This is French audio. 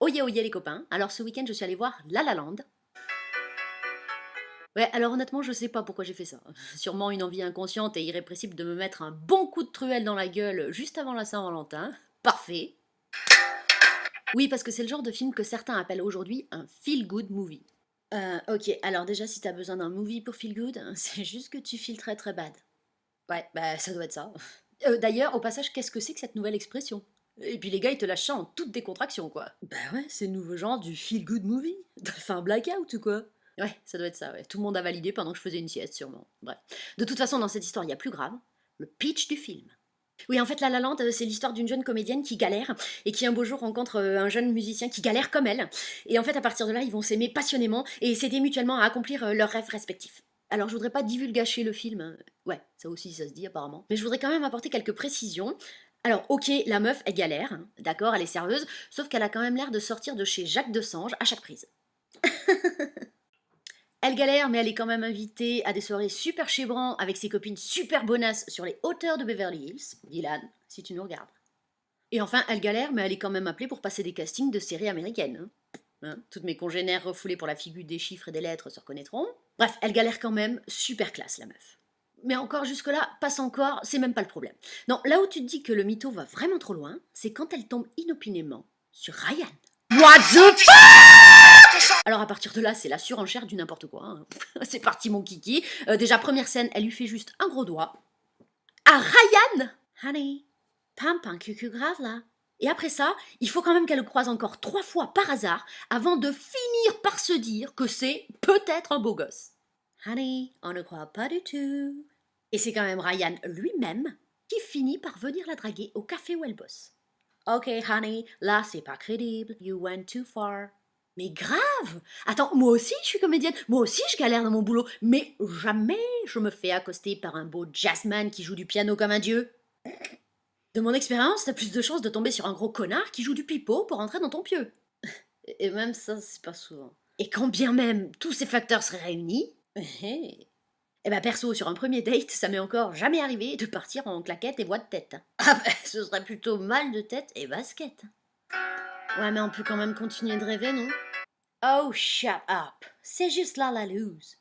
Oyez oyez les copains, alors ce week-end je suis allée voir La La Land. Ouais, alors honnêtement je sais pas pourquoi j'ai fait ça. Sûrement une envie inconsciente et irrépressible de me mettre un bon coup de truelle dans la gueule juste avant la Saint-Valentin. Parfait. Oui, parce que c'est le genre de film que certains appellent aujourd'hui un feel-good movie. Ok, alors déjà si t'as besoin d'un movie pour feel good, c'est juste que tu files très très bad. Ouais, bah ça doit être ça. D'ailleurs, au passage, qu'est-ce que c'est que cette nouvelle expression? Et puis les gars, ils te lâchent ça en toute décontraction, quoi. Bah ouais, c'est le nouveau genre du feel good movie. T'as fait un blackout ou quoi? Ouais, ça doit être ça, ouais. Tout le monde a validé pendant que je faisais une sieste, sûrement. Bref. De toute façon, dans cette histoire, il y a plus grave, le pitch du film. Oui, en fait, La La Land, c'est l'histoire d'une jeune comédienne qui galère et qui un beau jour rencontre un jeune musicien qui galère comme elle. Et en fait, à partir de là, ils vont s'aimer passionnément et s'aider mutuellement à accomplir leurs rêves respectifs. Alors, je voudrais pas divulgacher le film, hein. Ouais, ça aussi, ça se dit apparemment. Mais je voudrais quand même apporter quelques précisions. Alors, ok, la meuf, elle galère, hein, d'accord, elle est serveuse, sauf qu'elle a quand même l'air de sortir de chez Jacques Desange à chaque prise. Elle galère, mais elle est quand même invitée à des soirées super chébran avec ses copines super bonasses sur les hauteurs de Beverly Hills. Dylan, si tu nous regardes. Et enfin, elle galère, mais elle est quand même appelée pour passer des castings de séries américaines. Hein, toutes mes congénères refoulées pour la figure des chiffres et des lettres se reconnaîtront. Bref, elle galère quand même, super classe la meuf. Mais encore jusque-là, passe encore, c'est même pas le problème. Non, là où tu te dis que le mytho va vraiment trop loin, c'est quand elle tombe inopinément sur Ryan. What the fuck? Alors à partir de là, c'est la surenchère du n'importe quoi. Hein. C'est parti mon kiki. Déjà, première scène, elle lui fait juste un gros doigt. À Ryan. Honey, pampe un cucu grave là. Et après ça, il faut quand même qu'elle le croise encore 3 fois par hasard avant de finir par se dire que c'est peut-être un beau gosse. Honey, on ne croit pas du tout. Et c'est quand même Ryan lui-même qui finit par venir la draguer au café où elle bosse. Ok, honey, là c'est pas crédible. You went too far. Mais grave! Attends, moi aussi je suis comédienne, moi aussi je galère dans mon boulot, mais jamais je me fais accoster par un beau jazzman qui joue du piano comme un dieu. De mon expérience, t'as plus de chances de tomber sur un gros connard qui joue du pipeau pour entrer dans ton pieu. Et même ça, c'est pas souvent. Et quand bien même tous ces facteurs seraient réunis, eh ben perso, sur un premier date, ça m'est encore jamais arrivé de partir en claquette et voix de tête. Ah bah, ce serait plutôt mal de tête et basket. Ouais, mais on peut quand même continuer de rêver, non? Oh, shut up. C'est juste là la loose.